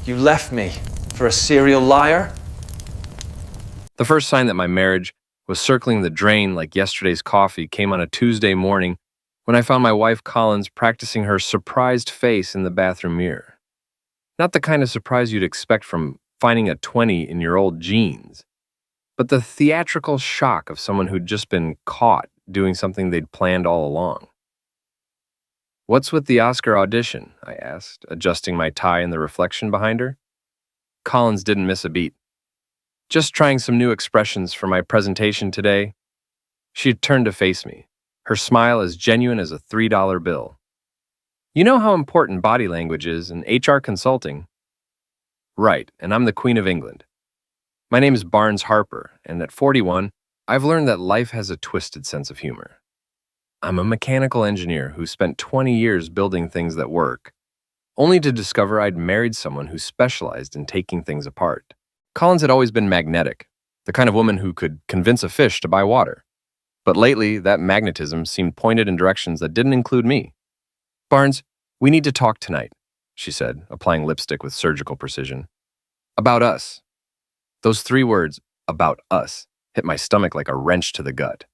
You left me for a serial liar? The first sign that my marriage was circling the drain like yesterday's coffee came on a Tuesday morning when I found my wife Collins practicing her surprised face in the bathroom mirror. Not the kind of surprise you'd expect from finding a 20 in your old jeans, but the theatrical shock of someone who'd just been caught doing something they'd planned all along. "What's with the Oscar audition?" I asked, adjusting my tie in the reflection behind her. Collins didn't miss a beat. "Just trying some new expressions for my presentation today." She had turned to face me, her smile as genuine as a $3 bill. "You know how important body language is in HR consulting?" "Right, and I'm the Queen of England. My name is Barnes Harper, and at 41, I've learned that life has a twisted sense of humor. I'm a mechanical engineer who spent 20 years building things that work, only to discover I'd married someone who specialized in taking things apart." Collins had always been magnetic, the kind of woman who could convince a fish to buy water. But lately, that magnetism seemed pointed in directions that didn't include me. "Barnes, we need to talk tonight," she said, applying lipstick with surgical precision. "About us." Those 3 words, "about us," hit my stomach like a wrench to the gut.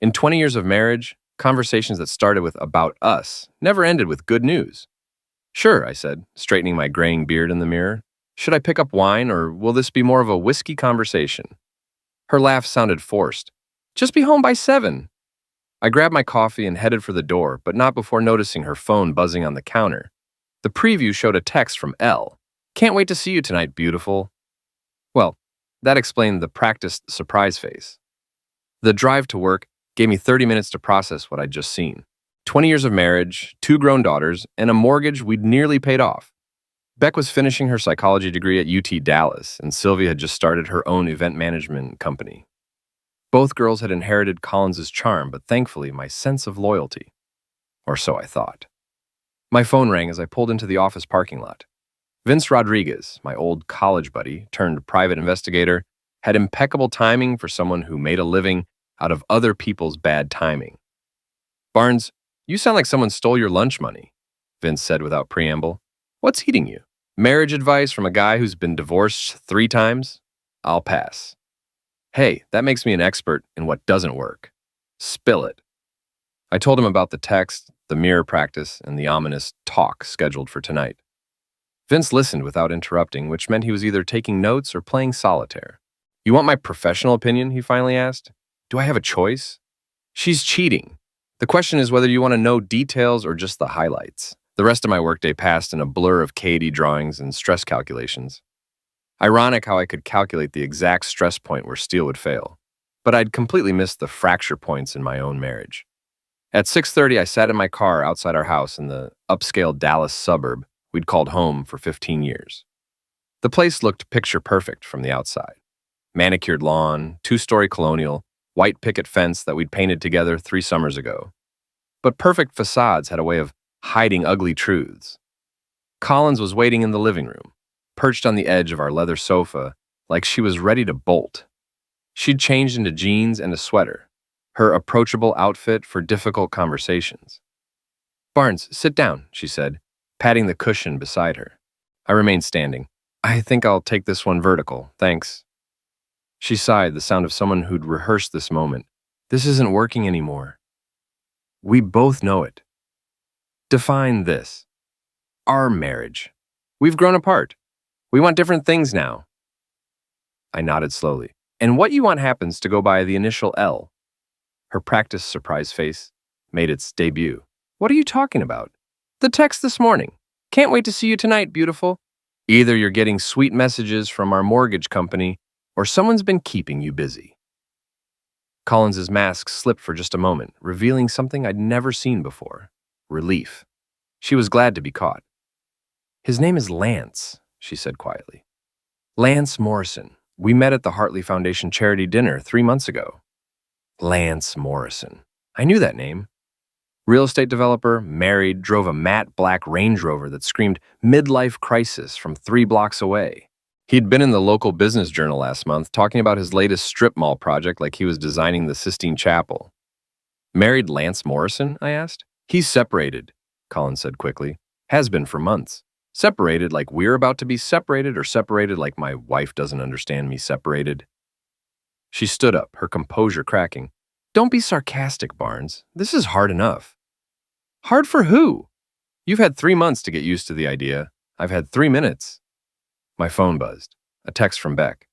In 20 years of marriage, conversations that started with "about us" never ended with good news. "Sure," I said, straightening my graying beard in the mirror. "Should I pick up wine, or will this be more of a whiskey conversation?" Her laugh sounded forced. "Just be home by 7. I grabbed my coffee and headed for the door, but not before noticing her phone buzzing on the counter. The preview showed a text from Elle. "Can't wait to see you tonight, beautiful." Well, that explained the practiced surprise face. The drive to work gave me 30 minutes to process what I'd just seen. 20 years of marriage, 2 grown daughters, and a mortgage we'd nearly paid off. Beck was finishing her psychology degree at UT Dallas, and Sylvia had just started her own event management company. Both girls had inherited Collins's charm, but thankfully my sense of loyalty. Or so I thought. My phone rang as I pulled into the office parking lot. Vince Rodriguez, my old college buddy turned private investigator, had impeccable timing for someone who made a living out of other people's bad timing. "Barnes, you sound like someone stole your lunch money," Vince said without preamble. "What's eating you? Marriage advice from a guy who's been divorced 3 times? I'll pass." "Hey, that makes me an expert in what doesn't work. Spill it." I told him about the text, the mirror practice, and the ominous talk scheduled for tonight. Vince listened without interrupting, which meant he was either taking notes or playing solitaire. "You want my professional opinion?" he finally asked. "Do I have a choice?" "She's cheating. The question is whether you want to know details or just the highlights." The rest of my workday passed in a blur of KD drawings and stress calculations. Ironic how I could calculate the exact stress point where steel would fail, but I'd completely missed the fracture points in my own marriage. At 6:30, I sat in my car outside our house in the upscale Dallas suburb we'd called home for 15 years. The place looked picture perfect from the outside. Manicured lawn, 2-story colonial, white picket fence that we'd painted together 3 summers ago. But perfect facades had a way of hiding ugly truths. Collins was waiting in the living room, perched on the edge of our leather sofa like she was ready to bolt. She'd changed into jeans and a sweater, her approachable outfit for difficult conversations. "Barnes, sit down," she said, patting the cushion beside her. I remained standing. "I think I'll take this one vertical, thanks." She sighed, the sound of someone who'd rehearsed this moment. "This isn't working anymore." "We both know it." "Define this." "Our marriage. We've grown apart. We want different things now." I nodded slowly. "And what you want happens to go by the initial L." Her practiced surprise face made its debut. "What are you talking about?" "The text this morning. Can't wait to see you tonight, beautiful." Either you're getting sweet messages from our mortgage company, or someone's been keeping you busy. Collins's mask slipped for just a moment, revealing something I'd never seen before. Relief. She was glad to be caught. "His name is Lance," she said quietly. "Lance Morrison. We met at the Hartley Foundation charity dinner 3 months ago." Lance Morrison. I knew that name. Real estate developer, married, drove a matte black Range Rover that screamed midlife crisis from 3 blocks away. He'd been in the local business journal last month talking about his latest strip mall project like he was designing the Sistine Chapel. "Married Lance Morrison?" I asked. "He's separated," Collins said quickly. "Has been for months. Separated like we're about to be separated, or separated like my wife doesn't understand me separated? She stood up, her composure cracking. Don't be sarcastic, Barnes. This is hard enough. Hard for who? You've had 3 months to get used to the idea. I've had 3 minutes. My phone buzzed. A text from Beck.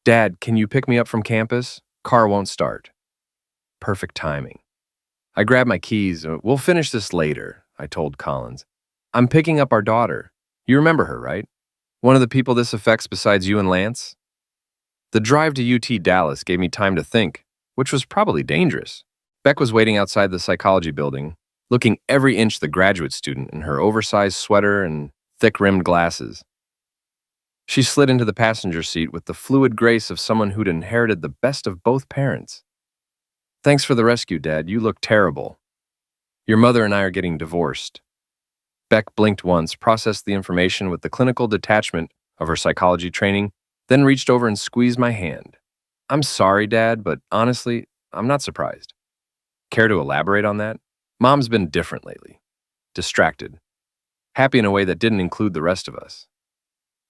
Dad, can you pick me up from campus? Car won't start. Perfect timing. I grabbed my keys. We'll finish this later, I told Collins. I'm picking up our daughter. You remember her, right? One of the people this affects besides you and Lance? The drive to UT Dallas gave me time to think, which was probably dangerous. Beck was waiting outside the psychology building, looking every inch the graduate student in her oversized sweater and thick-rimmed glasses. She slid into the passenger seat with the fluid grace of someone who'd inherited the best of both parents. Thanks for the rescue, Dad. You look terrible. Your mother and I are getting divorced. Beck blinked once, processed the information with the clinical detachment of her psychology training, then reached over and squeezed my hand. I'm sorry, Dad, but honestly, I'm not surprised. Care to elaborate on that? Mom's been different lately. Distracted. Happy in a way that didn't include the rest of us.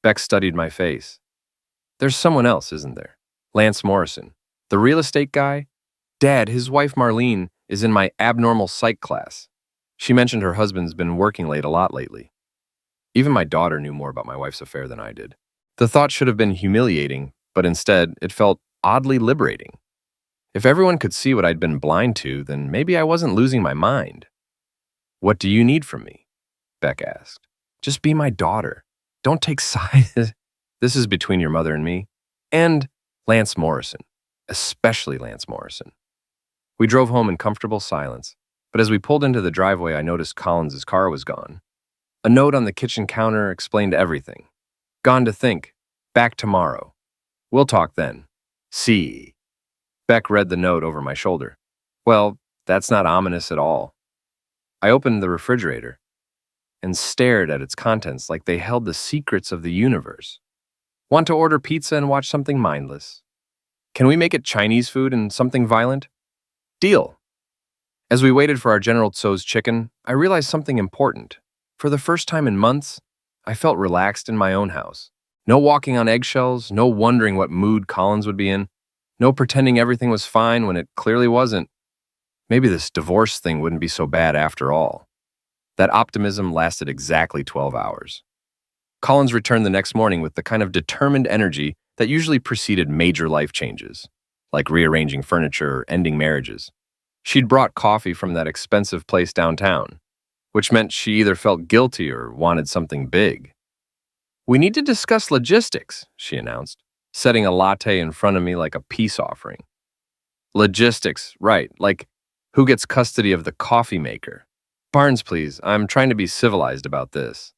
Beck studied my face. There's someone else, isn't there? Lance Morrison. The real estate guy? Dad, his wife Marlene is in my abnormal psych class. She mentioned her husband's been working late a lot lately. Even my daughter knew more about my wife's affair than I did. The thought should have been humiliating, but instead, it felt oddly liberating. If everyone could see what I'd been blind to, then maybe I wasn't losing my mind. What do you need from me? Beck asked. Just be my daughter. Don't take sides. This is between your mother and me. And Lance Morrison. Especially Lance Morrison. We drove home in comfortable silence, but as we pulled into the driveway, I noticed Collins's car was gone. A note on the kitchen counter explained everything. Gone to think. Back tomorrow. We'll talk then. See. Beck read the note over my shoulder. Well, that's not ominous at all. I opened the refrigerator and stared at its contents like they held the secrets of the universe. Want to order pizza and watch something mindless? Can we make it Chinese food and something violent? Deal. As we waited for our General Tso's chicken, I realized something important. For the first time in months, I felt relaxed in my own house. No walking on eggshells, no wondering what mood Collins would be in, no pretending everything was fine when it clearly wasn't. Maybe this divorce thing wouldn't be so bad after all. That optimism lasted exactly 12 hours. Collins returned the next morning with the kind of determined energy that usually preceded major life changes, like rearranging furniture or ending marriages. She'd brought coffee from that expensive place downtown, which meant she either felt guilty or wanted something big. We need to discuss logistics, she announced, setting a latte in front of me like a peace offering. Logistics, right, like who gets custody of the coffee maker? Barnes, please, I'm trying to be civilized about this.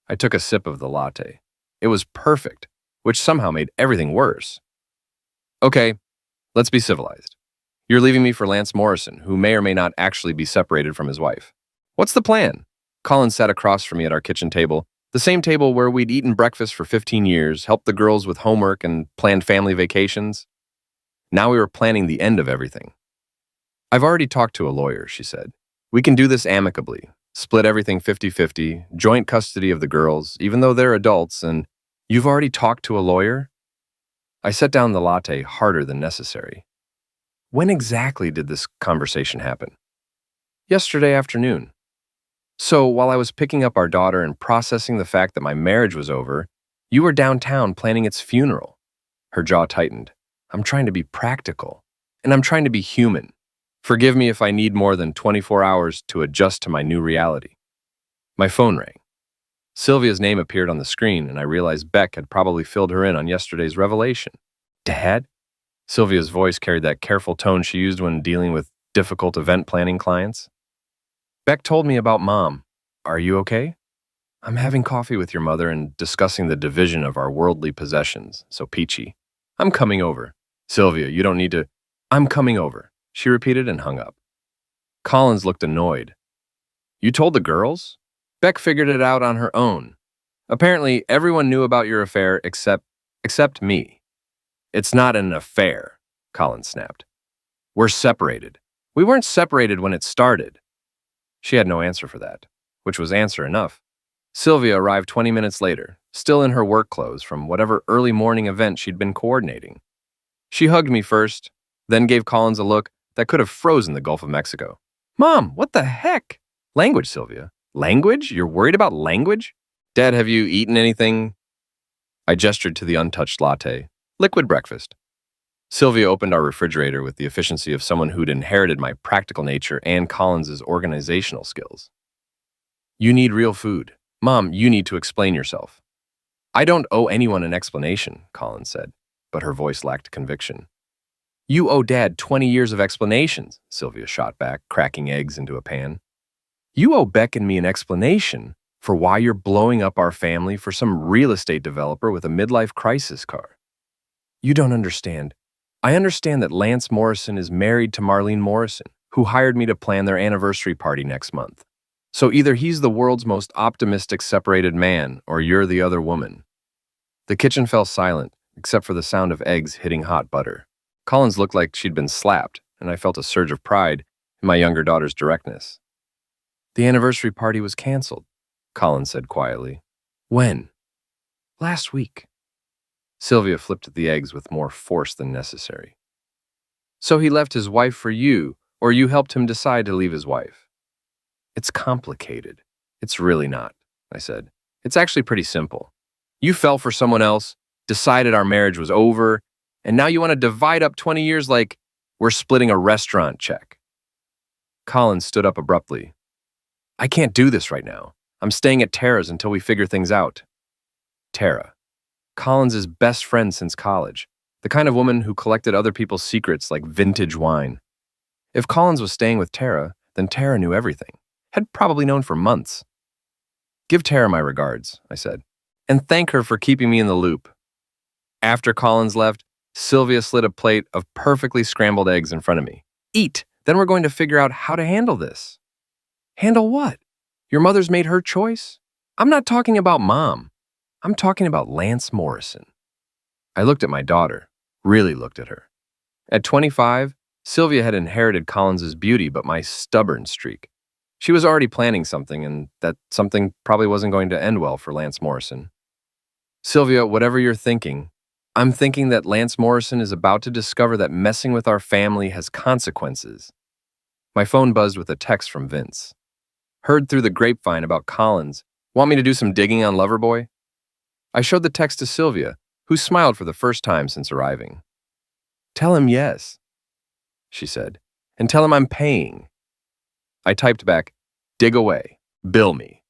I took a sip of the latte. It was perfect, which somehow made everything worse. Okay, let's be civilized. You're leaving me for Lance Morrison, who may or may not actually be separated from his wife. What's the plan? Collins sat across from me at our kitchen table, the same table where we'd eaten breakfast for 15 years, helped the girls with homework, and planned family vacations. Now we were planning the end of everything. I've already talked to a lawyer, she said. We can do this amicably, split everything 50-50, joint custody of the girls, even though they're adults, and you've already talked to a lawyer? I set down the latte harder than necessary. When exactly did this conversation happen? Yesterday afternoon. So while I was picking up our daughter and processing the fact that my marriage was over, you were downtown planning its funeral. Her jaw tightened. I'm trying to be practical, and I'm trying to be human. Forgive me if I need more than 24 hours to adjust to my new reality. My phone rang. Sylvia's name appeared on the screen, and I realized Beck had probably filled her in on yesterday's revelation. Dad? Sylvia's voice carried that careful tone she used when dealing with difficult event planning clients. Beck told me about Mom. Are you okay? I'm having coffee with your mother and discussing the division of our worldly possessions, so peachy. I'm coming over. Sylvia, you don't need to. I'm coming over, she repeated and hung up. Collins looked annoyed. You told the girls? Beck figured it out on her own. Apparently, everyone knew about your affair except me. It's not an affair, Collins snapped. We're separated. We weren't separated when it started. She had no answer for that, which was answer enough. Sylvia arrived 20 minutes later, still in her work clothes from whatever early morning event she'd been coordinating. She hugged me first, then gave Collins a look that could have frozen the Gulf of Mexico. Mom, what the heck? Language, Sylvia. Language? You're worried about language? Dad, have you eaten anything? I gestured to the untouched latte. Liquid breakfast. Sylvia opened our refrigerator with the efficiency of someone who'd inherited my practical nature and Collins's organizational skills. You need real food. Mom, you need to explain yourself. I don't owe anyone an explanation, Collins said, but her voice lacked conviction. You owe Dad 20 years of explanations, Sylvia shot back, cracking eggs into a pan. You owe Beck and me an explanation for why you're blowing up our family for some real estate developer with a midlife crisis car. You don't understand. I understand that Lance Morrison is married to Marlene Morrison, who hired me to plan their anniversary party next month. So either he's the world's most optimistic separated man, or you're the other woman. The kitchen fell silent, except for the sound of eggs hitting hot butter. Collins looked like she'd been slapped, and I felt a surge of pride in my younger daughter's directness. The anniversary party was canceled, Collins said quietly. When? Last week. Sylvia flipped the eggs with more force than necessary. So he left his wife for you, or you helped him decide to leave his wife? It's complicated. It's really not, I said. It's actually pretty simple. You fell for someone else, decided our marriage was over, and now you want to divide up 20 years like we're splitting a restaurant check. Collins stood up abruptly. I can't do this right now. I'm staying at Tara's until we figure things out. Tara. Collins' best friend since college, the kind of woman who collected other people's secrets like vintage wine. If Collins was staying with Tara, then Tara knew everything, had probably known for months. Give Tara my regards, I said, and thank her for keeping me in the loop. After Collins left, Sylvia slid a plate of perfectly scrambled eggs in front of me. Eat, then we're going to figure out how to handle this. Handle what? Your mother's made her choice? I'm not talking about Mom. I'm talking about Lance Morrison. I looked at my daughter, really looked at her. At 25, Sylvia had inherited Collins's beauty but my stubborn streak. She was already planning something, and that something probably wasn't going to end well for Lance Morrison. Sylvia, whatever you're thinking, I'm thinking that Lance Morrison is about to discover that messing with our family has consequences. My phone buzzed with a text from Vince. Heard through the grapevine about Collins. Want me to do some digging on Loverboy? I showed the text to Sylvia, who smiled for the first time since arriving. Tell him yes, she said, and tell him I'm paying. I typed back, dig away, bill me.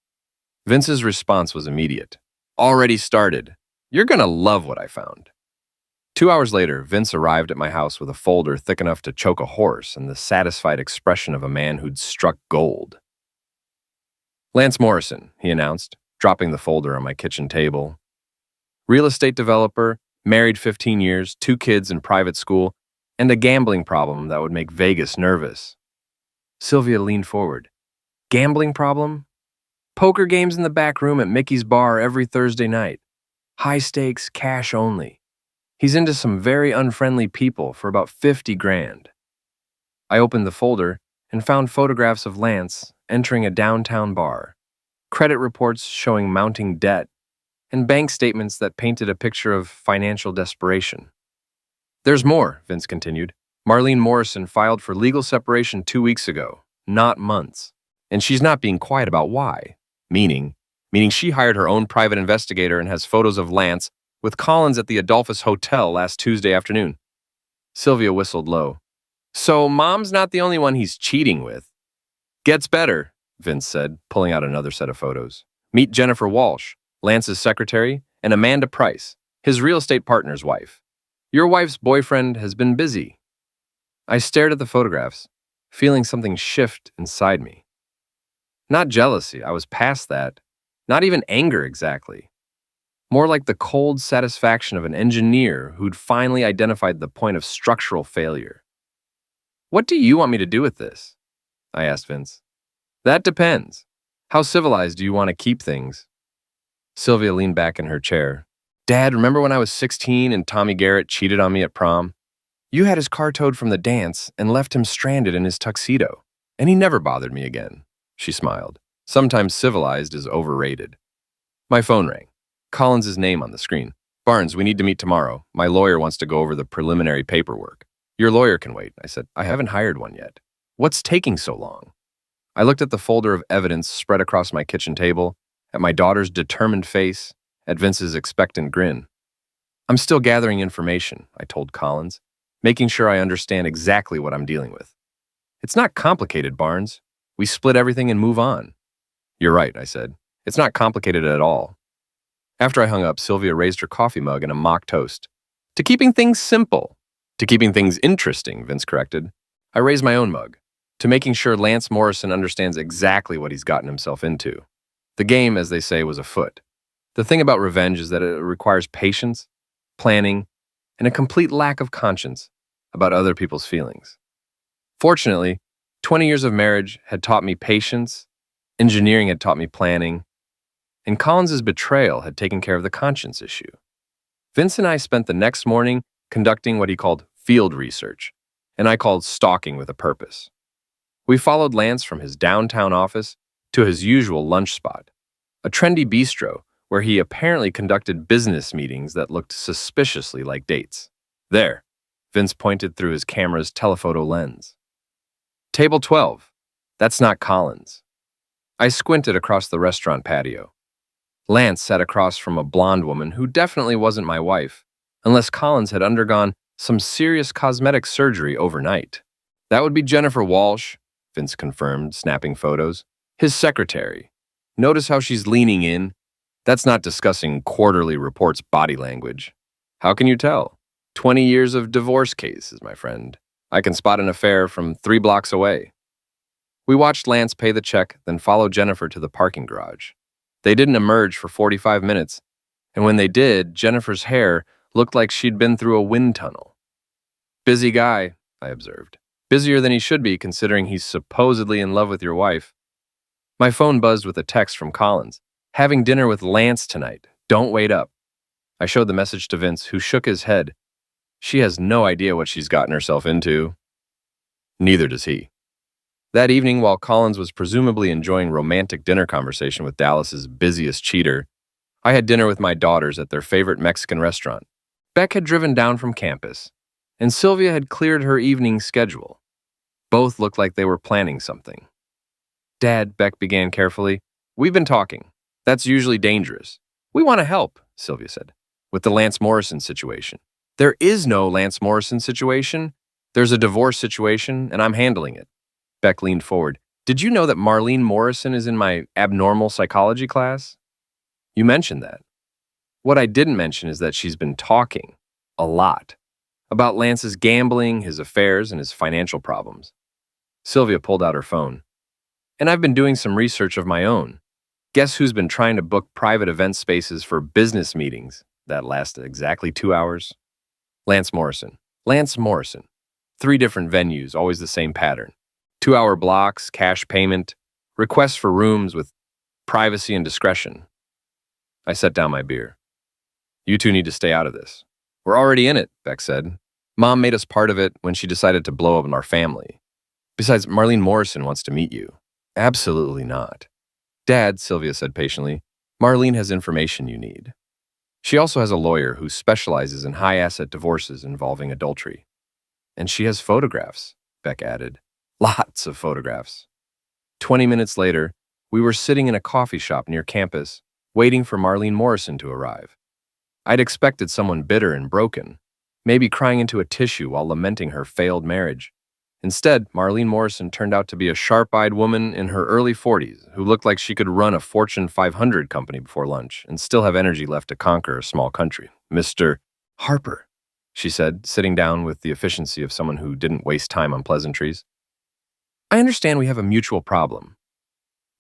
Vince's response was immediate. Already started. You're gonna love what I found. 2 hours later, Vince arrived at my house with a folder thick enough to choke a horse and the satisfied expression of a man who'd struck gold. Lance Morrison, he announced, dropping the folder on my kitchen table. Real estate developer, married 15 years, 2 kids in private school, and a gambling problem that would make Vegas nervous. Sylvia leaned forward. Gambling problem? Poker games in the back room at Mickey's bar every Thursday night. High stakes, cash only. He's into some very unfriendly people for about 50 grand. I opened the folder and found photographs of Lance entering a downtown bar, credit reports showing mounting debt, and bank statements that painted a picture of financial desperation. There's more, Vince continued. Marlene Morrison filed for legal separation 2 weeks ago, not months. And she's not being quiet about why. Meaning she hired her own private investigator and has photos of Lance with Collins at the Adolphus Hotel last Tuesday afternoon. Sylvia whistled low. So Mom's not the only one he's cheating with. Gets better, Vince said, pulling out another set of photos. Meet Jennifer Walsh, Lance's secretary, and Amanda Price, his real estate partner's wife. Your wife's boyfriend has been busy. I stared at the photographs, feeling something shift inside me. Not jealousy, I was past that. Not even anger exactly. More like the cold satisfaction of an engineer who'd finally identified the point of structural failure. What do you want me to do with this? I asked Vince. That depends. How civilized do you want to keep things? Sylvia leaned back in her chair. Dad, remember when I was 16 and Tommy Garrett cheated on me at prom? You had his car towed from the dance and left him stranded in his tuxedo, and he never bothered me again. She smiled. Sometimes civilized is overrated. My phone rang. Collins' name on the screen. Barnes, we need to meet tomorrow. My lawyer wants to go over the preliminary paperwork. Your lawyer can wait, I said. I haven't hired one yet. What's taking so long? I looked at the folder of evidence spread across my kitchen table, at my daughter's determined face, at Vince's expectant grin. I'm still gathering information, I told Collins, making sure I understand exactly what I'm dealing with. It's not complicated, Barnes. We split everything and move on. You're right, I said. It's not complicated at all. After I hung up, Sylvia raised her coffee mug in a mock toast. To keeping things simple. To keeping things interesting, Vince corrected. I raised my own mug. To making sure Lance Morrison understands exactly what he's gotten himself into. The game, as they say, was afoot. The thing about revenge is that it requires patience, planning, and a complete lack of conscience about other people's feelings. Fortunately, 20 years of marriage had taught me patience, engineering had taught me planning, and Collins's betrayal had taken care of the conscience issue. Vince and I spent the next morning conducting what he called field research, and I called stalking with a purpose. We followed Lance from his downtown office to his usual lunch spot, a trendy bistro where he apparently conducted business meetings that looked suspiciously like dates. There, Vince pointed through his camera's telephoto lens. Table 12. That's not Collins. I squinted across the restaurant patio. Lance sat across from a blonde woman who definitely wasn't my wife, unless Collins had undergone some serious cosmetic surgery overnight. That would be Jennifer Walsh, Vince confirmed, snapping photos. His secretary. Notice how she's leaning in? That's not discussing quarterly reports body language. How can you tell? 20 years of divorce cases, my friend. I can spot an affair from 3 blocks away. We watched Lance pay the check, then follow Jennifer to the parking garage. They didn't emerge for 45 minutes, and when they did, Jennifer's hair looked like she'd been through a wind tunnel. Busy guy, I observed. Busier than he should be, considering he's supposedly in love with your wife. My phone buzzed with a text from Collins. Having dinner with Lance tonight. Don't wait up. I showed the message to Vince, who shook his head. She has no idea what she's gotten herself into. Neither does he. That evening, while Collins was presumably enjoying romantic dinner conversation with Dallas's busiest cheater, I had dinner with my daughters at their favorite Mexican restaurant. Beck had driven down from campus, and Sylvia had cleared her evening schedule. Both looked like they were planning something. Dad, Beck began carefully, we've been talking. That's usually dangerous. We want to help, Sylvia said, with the Lance Morrison situation. There is no Lance Morrison situation. There's a divorce situation, and I'm handling it. Beck leaned forward. Did you know that Marlene Morrison is in my abnormal psychology class? You mentioned that. What I didn't mention is that she's been talking, a lot, about Lance's gambling, his affairs, and his financial problems. Sylvia pulled out her phone. And I've been doing some research of my own. Guess who's been trying to book private event spaces for business meetings that last exactly 2 hours? Lance Morrison. Lance Morrison. 3 different venues, always the same pattern. 2-hour blocks, cash payment, requests for rooms with privacy and discretion. I set down my beer. You two need to stay out of this. We're already in it, Beck said. Mom made us part of it when she decided to blow up our family. Besides, Marlene Morrison wants to meet you. Absolutely not. Dad, Sylvia said patiently, Marlene has information you need. She also has a lawyer who specializes in high-asset divorces involving adultery. And she has photographs, Beck added. Lots of photographs. 20 minutes later, we were sitting in a coffee shop near campus, waiting for Marlene Morrison to arrive. I'd expected someone bitter and broken, maybe crying into a tissue while lamenting her failed marriage. Instead, Marlene Morrison turned out to be a sharp-eyed woman in her early 40s who looked like she could run a Fortune 500 company before lunch and still have energy left to conquer a small country. Mr. Harper, she said, sitting down with the efficiency of someone who didn't waste time on pleasantries. I understand we have a mutual problem.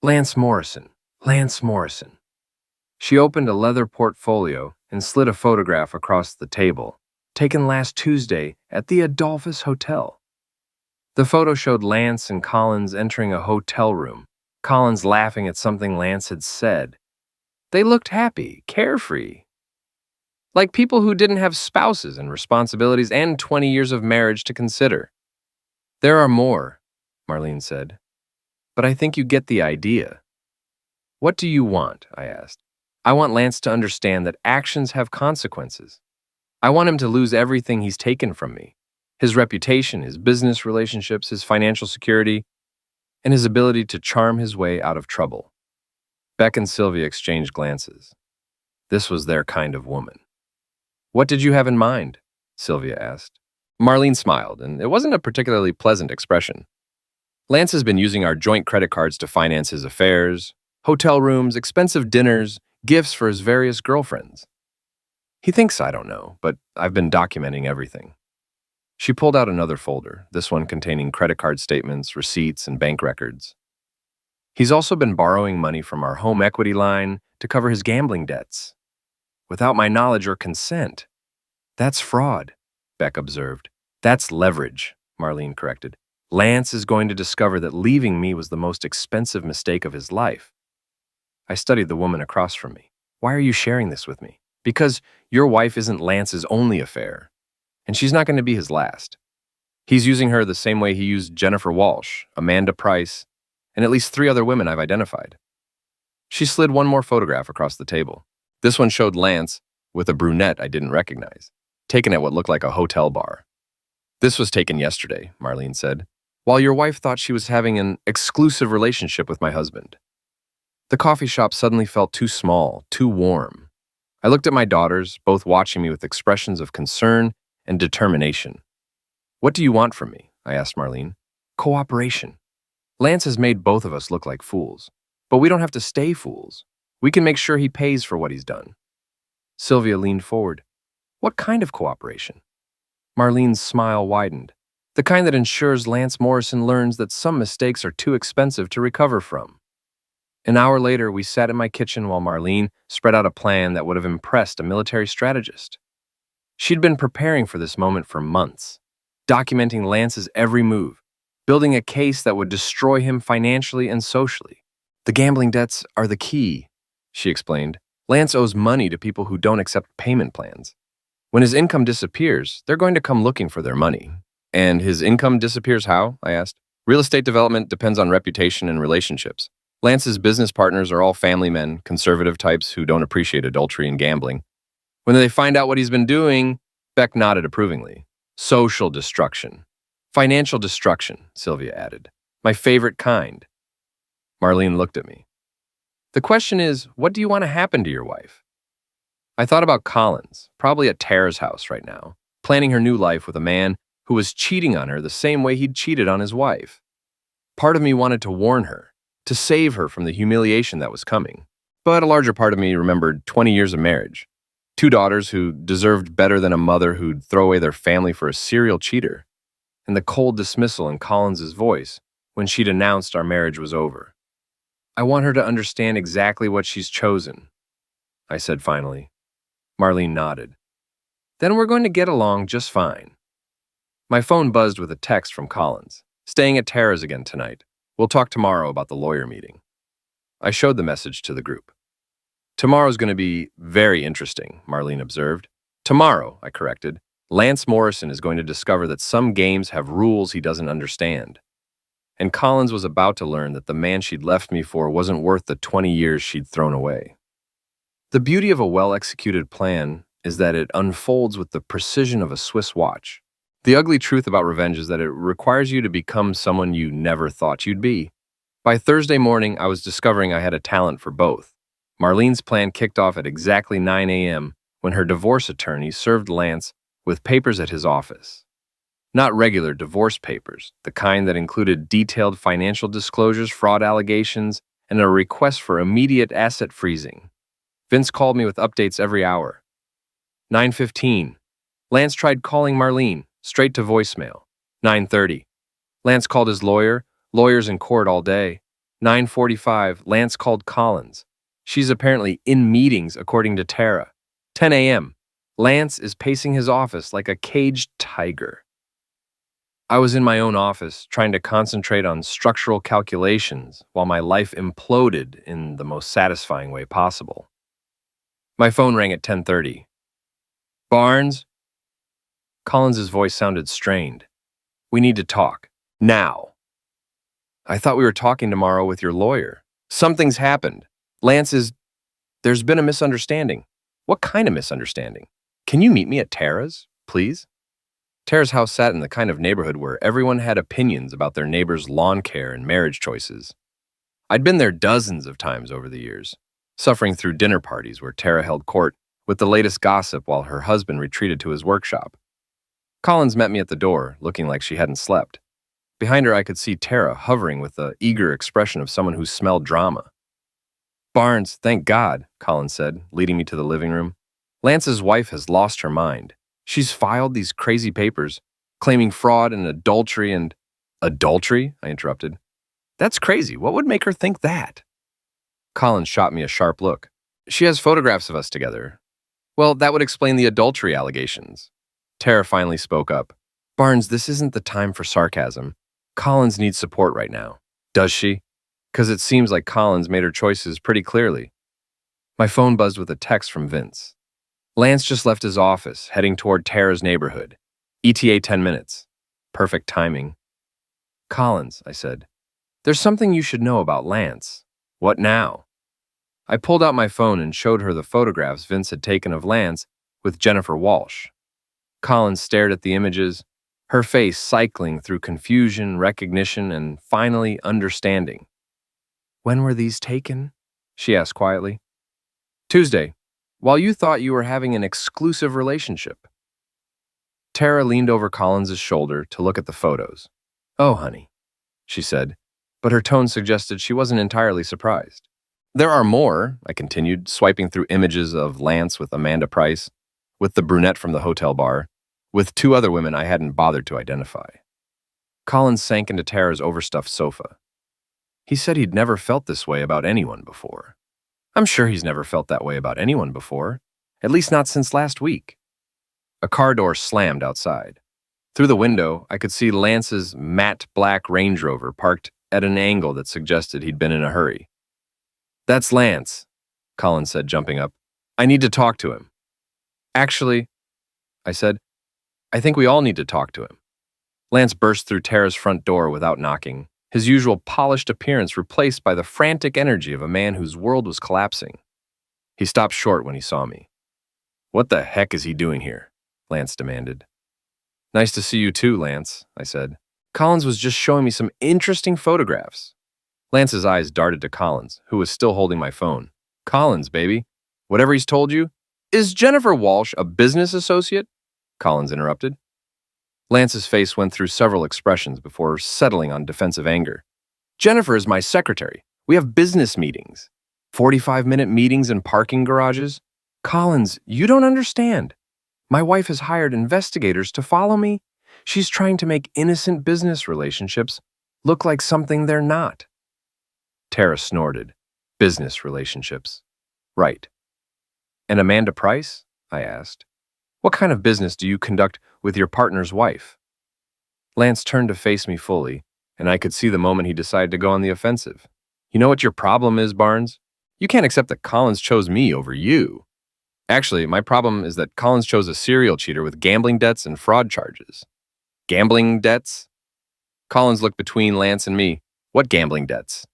Lance Morrison. Lance Morrison. She opened a leather portfolio and slid a photograph across the table, taken last Tuesday at the Adolphus Hotel. The photo showed Lance and Collins entering a hotel room, Collins laughing at something Lance had said. They looked happy, carefree. Like people who didn't have spouses and responsibilities and 20 years of marriage to consider. There are more, Marlene said. But I think you get the idea. What do you want? I asked. I want Lance to understand that actions have consequences. I want him to lose everything he's taken from me. His reputation, his business relationships, his financial security, and his ability to charm his way out of trouble. Beck and Sylvia exchanged glances. This was their kind of woman. What did you have in mind? Sylvia asked. Marlene smiled, and it wasn't a particularly pleasant expression. Lance has been using our joint credit cards to finance his affairs, hotel rooms, expensive dinners, gifts for his various girlfriends. He thinks I don't know, but I've been documenting everything. She pulled out another folder, this one containing credit card statements, receipts, and bank records. He's also been borrowing money from our home equity line to cover his gambling debts, without my knowledge or consent. That's fraud, Beck observed. That's leverage, Marlene corrected. Lance is going to discover that leaving me was the most expensive mistake of his life. I studied the woman across from me. Why are you sharing this with me? Because your wife isn't Lance's only affair, and she's not going to be his last. He's using her the same way he used Jennifer Walsh, Amanda Price, and at least 3 other women I've identified. She slid one more photograph across the table. This one showed Lance with a brunette I didn't recognize, taken at what looked like a hotel bar. This was taken yesterday, Marlene said, while your wife thought she was having an exclusive relationship with my husband. The coffee shop suddenly felt too small, too warm. I looked at my daughters, both watching me with expressions of concern and determination. What do you want from me? I asked Marlene. Cooperation. Lance has made both of us look like fools, but we don't have to stay fools. We can make sure he pays for what he's done. Sylvia leaned forward. What kind of cooperation? Marlene's smile widened. The kind that ensures Lance Morrison learns that some mistakes are too expensive to recover from. An hour later, we sat in my kitchen while Marlene spread out a plan that would have impressed a military strategist. She'd been preparing for this moment for months, documenting Lance's every move, building a case that would destroy him financially and socially. The gambling debts are the key, she explained. Lance owes money to people who don't accept payment plans. When his income disappears, they're going to come looking for their money. And his income disappears how? I asked. Real estate development depends on reputation and relationships. Lance's business partners are all family men, conservative types who don't appreciate adultery and gambling. When they find out what he's been doing, Beck nodded approvingly. Social destruction. Financial destruction, Sylvia added. My favorite kind. Marlene looked at me. The question is, what do you want to happen to your wife? I thought about Collins, probably at Tara's house right now, planning her new life with a man who was cheating on her the same way he'd cheated on his wife. Part of me wanted to warn her, to save her from the humiliation that was coming. But a larger part of me remembered 20 years of marriage, 2 daughters who deserved better than a mother who'd throw away their family for a serial cheater, and the cold dismissal in Collins's voice when she'd announced our marriage was over. I want her to understand exactly what she's chosen, I said finally. Marlene nodded. Then we're going to get along just fine. My phone buzzed with a text from Collins. Staying at Tara's again tonight. We'll talk tomorrow about the lawyer meeting. I showed the message to the group. Tomorrow's going to be very interesting, Marlene observed. Tomorrow, I corrected, Lance Morrison is going to discover that some games have rules he doesn't understand. And Collins was about to learn that the man she'd left me for wasn't worth the 20 years she'd thrown away. The beauty of a well-executed plan is that it unfolds with the precision of a Swiss watch. The ugly truth about revenge is that it requires you to become someone you never thought you'd be. By Thursday morning, I was discovering I had a talent for both. Marlene's plan kicked off at exactly 9 a.m. when her divorce attorney served Lance with papers at his office. Not regular divorce papers, the kind that included detailed financial disclosures, fraud allegations, and a request for immediate asset freezing. Vince called me with updates every hour. 9:15. Lance tried calling Marlene, straight to voicemail. 9:30. Lance called his lawyer, lawyers in court all day. 9:45. Lance called Collins. She's apparently in meetings, according to Tara. 10 a.m. Lance is pacing his office like a caged tiger. I was in my own office, trying to concentrate on structural calculations while my life imploded in the most satisfying way possible. My phone rang at 10:30. Barnes? Collins's voice sounded strained. We need to talk. Now. I thought we were talking tomorrow with your lawyer. Something's happened. Lance is... There's been a misunderstanding. What kind of misunderstanding? Can you meet me at Tara's, please? Tara's house sat in the kind of neighborhood where everyone had opinions about their neighbor's lawn care and marriage choices. I'd been there dozens of times over the years, suffering through dinner parties where Tara held court with the latest gossip while her husband retreated to his workshop. Collins met me at the door, looking like she hadn't slept. Behind her, I could see Tara hovering with the eager expression of someone who smelled drama. "Barnes, thank God," Collins said, leading me to the living room. "Lance's wife has lost her mind. She's filed these crazy papers, claiming fraud and adultery and—" "Adultery?" I interrupted. "That's crazy. What would make her think that?" Collins shot me a sharp look. "She has photographs of us together." "Well, that would explain the adultery allegations." Tara finally spoke up. "Barnes, this isn't the time for sarcasm. Collins needs support right now." "Does she?" "Because it seems like Collins made her choices pretty clearly." My phone buzzed with a text from Vince. "Lance just left his office, heading toward Tara's neighborhood. ETA 10 minutes. Perfect timing." "Collins," I said, "there's something you should know about Lance." "What now?" I pulled out my phone and showed her the photographs Vince had taken of Lance with Jennifer Walsh. Collins stared at the images, her face cycling through confusion, recognition, and finally understanding. "When were these taken?" she asked quietly. "Tuesday, while you thought you were having an exclusive relationship." Tara leaned over Collins's shoulder to look at the photos. "Oh, honey," she said, but her tone suggested she wasn't entirely surprised. "There are more," I continued, swiping through images of Lance with Amanda Price, with the brunette from the hotel bar, with two other women I hadn't bothered to identify. Collins sank into Tara's overstuffed sofa. He said he'd never felt this way about anyone before. I'm sure he's never felt that way about anyone before, at least not since last week. A car door slammed outside. Through the window, I could see Lance's matte black Range Rover parked at an angle that suggested he'd been in a hurry. "That's Lance," Collins said, jumping up. "I need to talk to him." "Actually," I said, "I think we all need to talk to him." Lance burst through Tara's front door without knocking, his usual polished appearance replaced by the frantic energy of a man whose world was collapsing. He stopped short when he saw me. "What the heck is he doing here?" Lance demanded. "Nice to see you too, Lance," I said. "Collins was just showing me some interesting photographs." Lance's eyes darted to Collins, who was still holding my phone. "Collins, baby, whatever he's told you—" "Is Jennifer Walsh a business associate?" Collins interrupted. Lance's face went through several expressions before settling on defensive anger. "Jennifer is my secretary. We have business meetings. 45-minute meetings in parking garages. Collins, you don't understand. My wife has hired investigators to follow me. She's trying to make innocent business relationships look like something they're not." Tara snorted. "Business relationships. Right. And Amanda Price?" I asked. "What kind of business do you conduct with your partner's wife?" Lance turned to face me fully, and I could see the moment he decided to go on the offensive. "You know what your problem is, Barnes? You can't accept that Collins chose me over you. Actually, my problem is that Collins chose a serial cheater with gambling debts and fraud charges." "Gambling debts?" Collins looked between Lance and me. "What gambling debts?"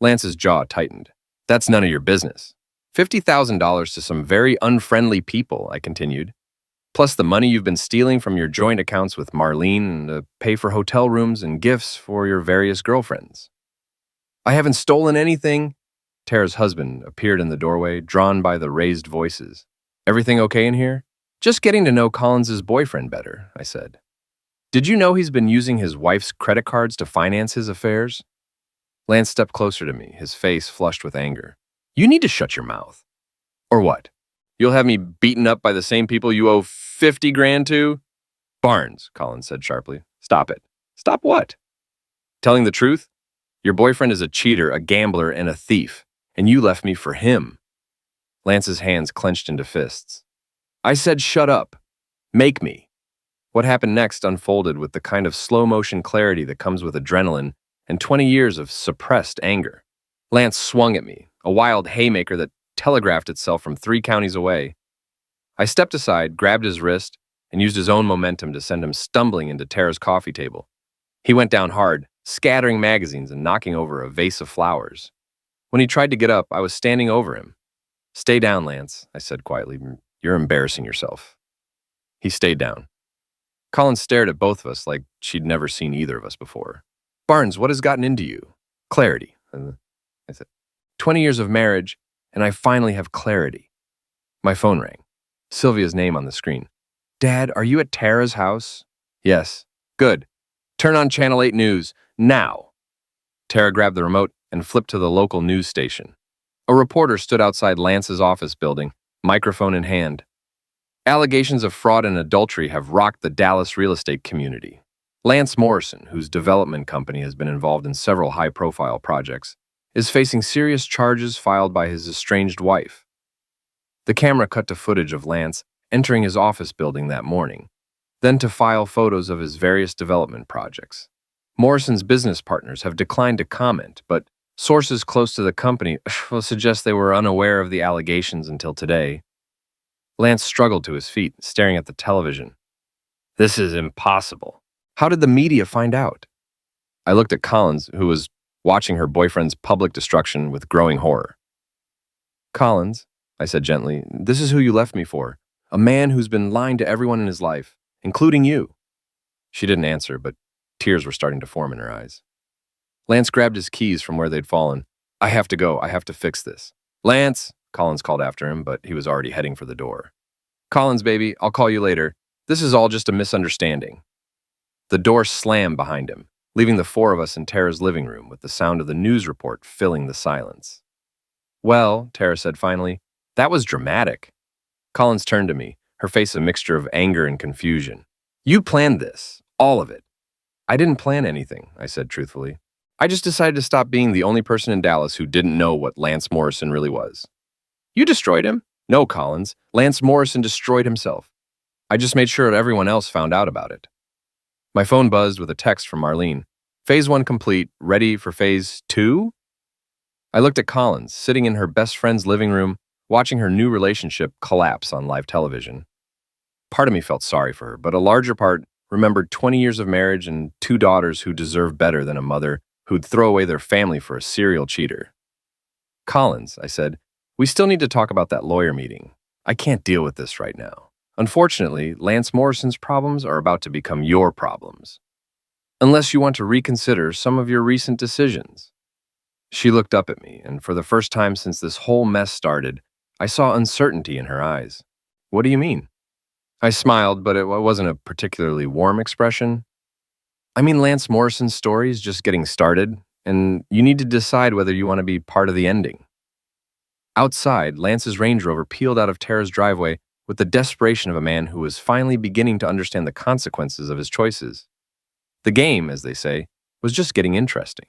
Lance's jaw tightened. "That's none of your business. $50,000 to some very unfriendly people," I continued. "Plus the money you've been stealing from your joint accounts with Marlene to pay for hotel rooms and gifts for your various girlfriends." "I haven't stolen anything." Tara's husband appeared in the doorway, drawn by the raised voices. "Everything okay in here?" "Just getting to know Collins's boyfriend better," I said. "Did you know he's been using his wife's credit cards to finance his affairs?" Lance stepped closer to me, his face flushed with anger. "You need to shut your mouth." "Or what? You'll have me beaten up by the same people you owe 50 grand to?" "Barnes," Collins said sharply. "Stop it." "Stop what?" "Telling the truth? Your boyfriend is a cheater, a gambler, and a thief, and you left me for him." Lance's hands clenched into fists. "I said shut up. Make me." What happened next unfolded with the kind of slow-motion clarity that comes with adrenaline and 20 years of suppressed anger. Lance swung at me, a wild haymaker that telegraphed itself from 3 counties away. I stepped aside, grabbed his wrist, and used his own momentum to send him stumbling into Tara's coffee table. He went down hard, scattering magazines and knocking over a vase of flowers. When he tried to get up, I was standing over him. Stay down, Lance, I said quietly. You're embarrassing yourself. He stayed down. Collins stared at both of us like she'd never seen either of us before. Barnes, what has gotten into you? Clarity. I said, 20 years of marriage, and I finally have clarity. My phone rang. Sylvia's name on the screen. Dad, are you at Tara's house? Yes. Good. Turn on Channel 8 News, now. Tara grabbed the remote and flipped to the local news station. A reporter stood outside Lance's office building, microphone in hand. Allegations of fraud and adultery have rocked the Dallas real estate community. Lance Morrison, whose development company has been involved in several high-profile projects, is facing serious charges filed by his estranged wife. The camera cut to footage of Lance entering his office building that morning, then to file photos of his various development projects. Morrison's business partners have declined to comment, but sources close to the company will suggest they were unaware of the allegations until today. Lance struggled to his feet, staring at the television. This is impossible. How did the media find out? I looked at Collins, who was watching her boyfriend's public destruction with growing horror. Collins, I said gently, this is who you left me for. A man who's been lying to everyone in his life, including you. She didn't answer, but tears were starting to form in her eyes. Lance grabbed his keys from where they'd fallen. I have to go. I have to fix this. Lance, Collins called after him, but he was already heading for the door. Collins, baby, I'll call you later. This is all just a misunderstanding. The door slammed behind him, leaving the four of us in Tara's living room with the sound of the news report filling the silence. Well, Tara said finally, that was dramatic. Collins turned to me, her face a mixture of anger and confusion. You planned this, all of it. I didn't plan anything, I said truthfully. I just decided to stop being the only person in Dallas who didn't know what Lance Morrison really was. You destroyed him? No, Collins. Lance Morrison destroyed himself. I just made sure that everyone else found out about it. My phone buzzed with a text from Marlene. Phase 1 complete, ready for Phase 2? I looked at Collins, sitting in her best friend's living room, watching her new relationship collapse on live television. Part of me felt sorry for her, but a larger part remembered 20 years of marriage and 2 daughters who deserve better than a mother who'd throw away their family for a serial cheater. Collins, I said, we still need to talk about that lawyer meeting. I can't deal with this right now. Unfortunately, Lance Morrison's problems are about to become your problems. Unless you want to reconsider some of your recent decisions. She looked up at me, and for the first time since this whole mess started, I saw uncertainty in her eyes. What do you mean? I smiled, but it wasn't a particularly warm expression. I mean, Lance Morrison's story is just getting started, and you need to decide whether you want to be part of the ending. Outside, Lance's Range Rover peeled out of Tara's driveway with the desperation of a man who was finally beginning to understand the consequences of his choices. The game, as they say, was just getting interesting.